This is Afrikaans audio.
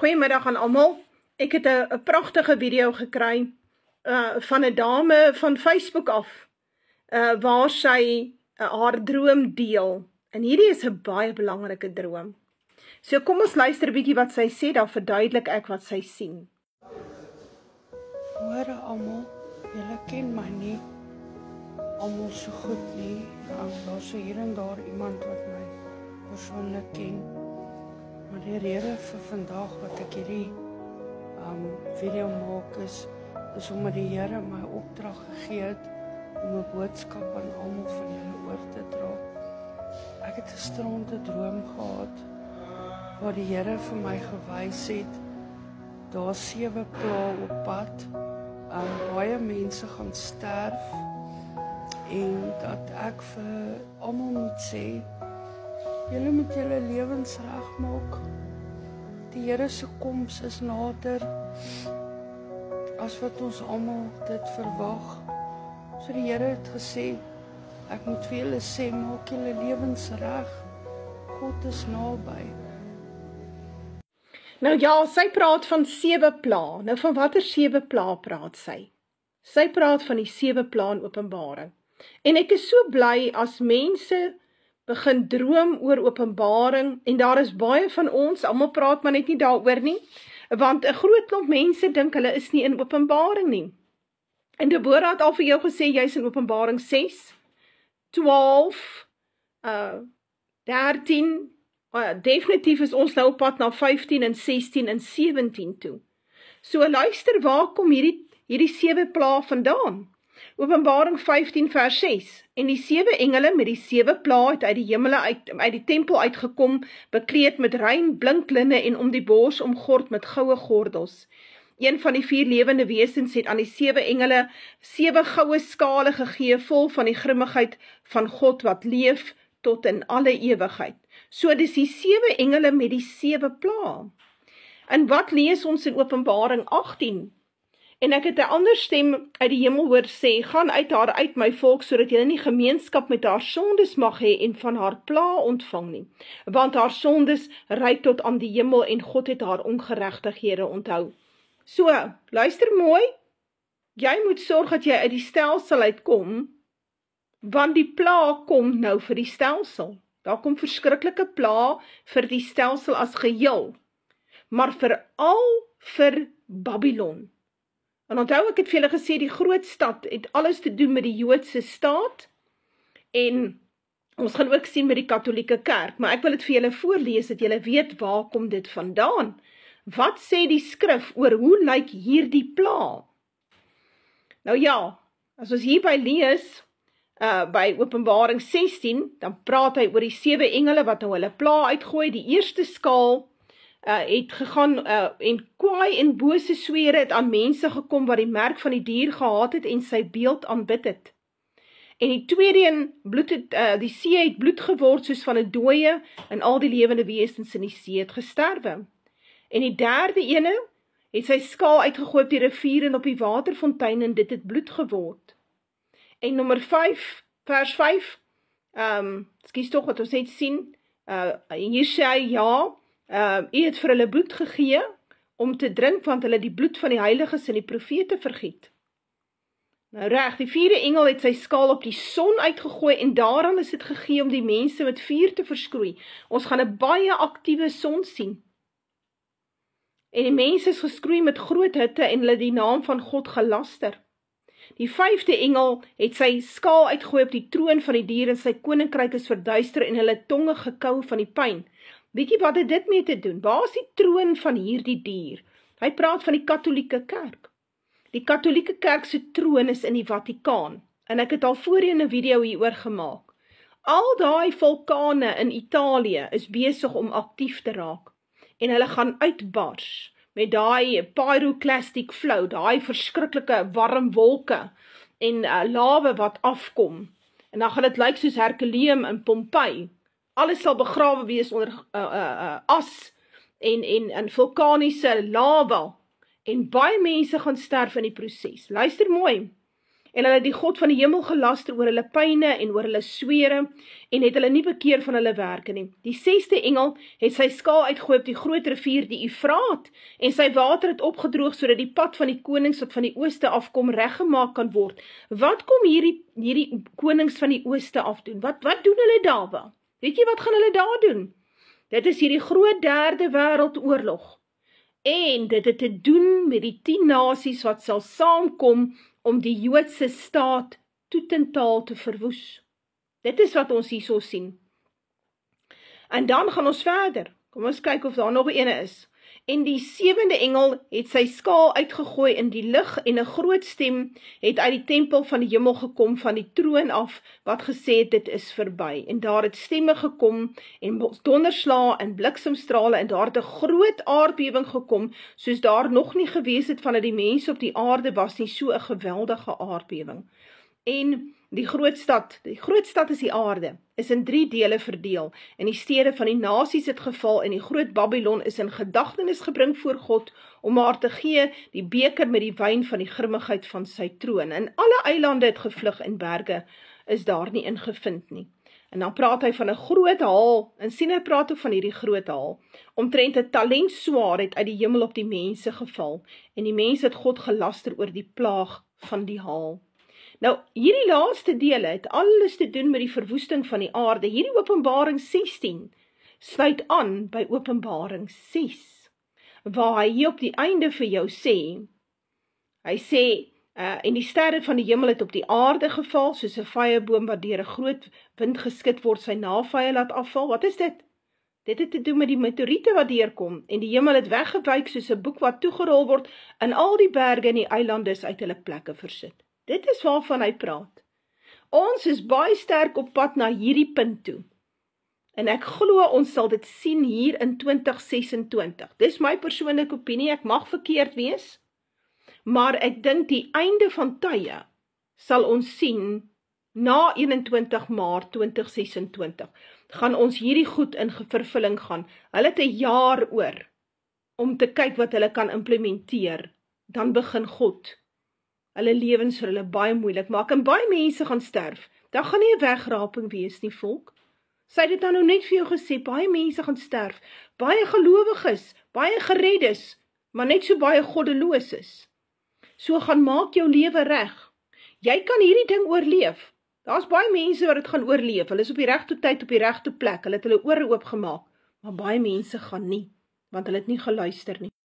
Goeiemiddag aan almal. Ek het 'n pragtige video gekry van 'n dame van Facebook af waar sy haar droom deel. En hierdie is 'n baie belangrike droom. So kom ons luister 'n bietjie wat sy sê, dan verduidelik ek wat sy sien. Hoor almal, julle ken my nie almal so goed nie. Daar's so hier en daar iemand wat my persoonlik ken. Maar die rede vir vandag wat ek hierdie video maak is omdat die Here my opdrag gegee het om 'n boodskap aan almal van julle oor te dra. Ek het 'n strande droom gehad waar die Here vir my gewys het daar's 7 plaae op pad. Baie mense gaan sterf en dat ek vir almal moet sê, julle moet julle lewens regmaak. Die Here se koms is nader as wat ons almal dit verwag. So die Here het gesê, ek moet vir julle sê, maak julle lewens reg. God is naby. Nou ja, sy praat van 7 plaae. Nou van watter 7 plaae praat sy? Sy praat van die 7 plaae in Openbaring. En ek is so bly as mense begin droom oor Openbaring, en daar is baie van ons, almal praat maar net nie daaroor nie, want 'n groot klomp mense dink hulle is nie in Openbaring nie. En Deborah het al vir jou gesê, jy's in Openbaring 6, 12, 13, definitief is ons nou op pad na 15 en 16 en 17 toe. So luister, waar kom hierdie 7 plaae vandaan? Openbaring 15 vers 6, en die 7 engele met die 7 plaae het uit die hemele uit die tempel uitgekom, bekleed met rein blink linne en om die bors omgord met goue gordels. Een van die 4 lewende wesens het aan die 7 engele 7 goue skale gegee, vol van die grimmigheid van God wat leef tot in alle ewigheid. So dis die 7 engele met die 7 plaae. En wat lees ons in Openbaring 18? En ek het 'n ander stem uit die hemel hoor sê, gaan uit haar uit my volk, sodat jy nie gemeenskap met haar sondes mag hê en van haar plaae ontvang nie. Want haar sondes reik tot aan die hemel en God het haar ongeregtighede onthou. So, luister mooi, jy moet sorg dat jy uit die stelsel uitkom, want die plaae kom nou vir die stelsel. Daar kom verskriklike plaae vir die stelsel as geheel, maar veral vir Babylon. En onthou, ek het vir julle gesê, die groot stad het alles te doen met die Joodse staat, en ons gaan ook sien met die Katolieke kerk, maar ek wil dit vir julle voorlees, dat julle weet waar kom dit vandaan. Wat sê die skrif oor hoe lyk hierdie plaae? Nou ja, as ons hierby lees, by Openbaring 16, dan praat hy oor die 7 engele wat nou hulle plaae uitgooi. Die eerste skaal het gegaan en kwaai en bose swere het aan mense gekom wat die merk van die dier gehaat het en sy beeld aanbid het. En die tweede een, die see het bloed geword soos van 'n dooie, en al die lewende wesens in die see het gesterwe. En die derde ene het sy skaal uitgegooi op die rivier en op die waterfontein, en dit het bloed geword. En nommer 5, vers 5, skus tog wat ons net sien, hier sê hy, ja, u het vir hulle bloed gegee om te drink, want hulle die bloed van die heiliges en die profete vergiet. Nou reg, die 4de engel het sy skaal op die son uitgegooi, en daaraan is dit gegee om die mense met vuur te verskroei. Ons gaan 'n baie aktiewe son sien. En die mense is geskroei met groot hitte, en hulle die naam van God gelaster. Die 5de engel het sy skaal uitgegooi op die troon van die dier, en sy koninkryk is verduister, en hulle tonge gekou van die pyn. Weet jy wat het dit mee te doen? Waar is die troon van hierdie dier? Hy praat van die Katolieke kerk. Die Katolieke kerk se troon is in die Vatikaan, en ek het al voorheen 'n video hieroor gemaak. Al daai vulkane in Italië is besig om aktief te raak, en hulle gaan uitbars met daai pyroclastic flow, daai verskriklike warm wolke en lawe wat afkom. En dan gaan dit lyk soos Herculeum in Pompeii. Alles sal begrawe wees onder as en vulkaniese lava, en baie mense gaan sterf in die proses. Luister mooi, en hulle het die God van die hemel gelaster oor hulle pyne en oor hulle swere, en het hulle nie bekeer van hulle werke nie. Die 6de engel het sy skaal uitgegooi op die groot rivier, die Eufraat, en sy water het opgedroog, sodat die pad van die konings wat van die ooste afkom reggemaak kan word. Wat kom hierdie konings van die ooste af doen? Wat doen hulle daar? Weet jy wat gaan hulle daar doen? Dit is hierdie groot derde wêreldoorlog. En dit het te doen met die 10 nasies wat sal saamkom om die Joodse staat totaal te verwoes. Dit is wat ons hierso sien. En dan gaan ons verder. Kom ons kyk of daar nog eene is. En die 7de engel het sy skaal uitgegooi in die lug, en 'n groot stem het uit die tempel van die hemel gekom, van die troon af, wat gesê het, dit is verby. En daar het stemme gekom, en donderslae en bliksemstrale, en daar het 'n groot aardbewing gekom, soos daar nog nie gewees het vandat die mense op die aarde was nie, so 'n geweldige aardbewing. En die groot stad is die aarde, is in 3 dele verdeel, en die stede van die nasies het geval, en die groot Babylon is in gedagtenis gebring voor God, om haar te gee die beker met die wyn van die grimmigheid van sy troon. En alle eilande het gevlug, en berge is daar nie ingevind nie. En dan praat hy van 'n groot haal, en sien hy praat ook van hierdie groot haal, omtrent 'n talent swaar het uit die hemel op die mense geval, en die mense het God gelaster oor die plaag van die haal. Nou, hierdie laaste dele het alles te doen met die verwoesting van die aarde. Hierdie Openbaring 16 sluit aan by Openbaring 6, waar hy hier op die einde vir jou sê, hy sê, en die sterre van die hemel het op die aarde geval, soos 'n vyeboom wat deur 'n groot wind geskit word, sy navye laat afval. Wat is dit? Dit het te doen met die meteoriete wat deurkom, en die hemel het weggewyk soos 'n boek wat toegerol word, en al die berge en die eilande is uit hulle plekke versit. Dit is waarvan hy praat. Ons is baie sterk op pad na hierdie punt toe. En ek glo ons sal dit sien hier in 2026. Dis my persoonlike opinie, ek mag verkeerd wees, maar ek dink die einde van tye sal ons sien na 21 Maart 2026. Gaan ons hierdie goed in vervulling gaan. Hulle het 'n jaar oor om te kyk wat hulle kan implementeer. Dan begin God hulle lewens vir hulle baie moeilik maak, en baie mense gaan sterf. Daar gaan nie 'n wegraping wees nie, volk. Sy het dit dan nou net vir jou gesê, baie mense gaan sterf, baie gelowiges, baie gereddes, maar net so baie goddeloses. So gaan maak jou lewe reg. Jy kan hierdie ding oorleef. Daar's baie mense wat dit gaan oorleef, hulle is op die regte tyd, op die regte plek, hulle het hulle ore oopgemaak, maar baie mense gaan nie, want hulle het nie geluister nie.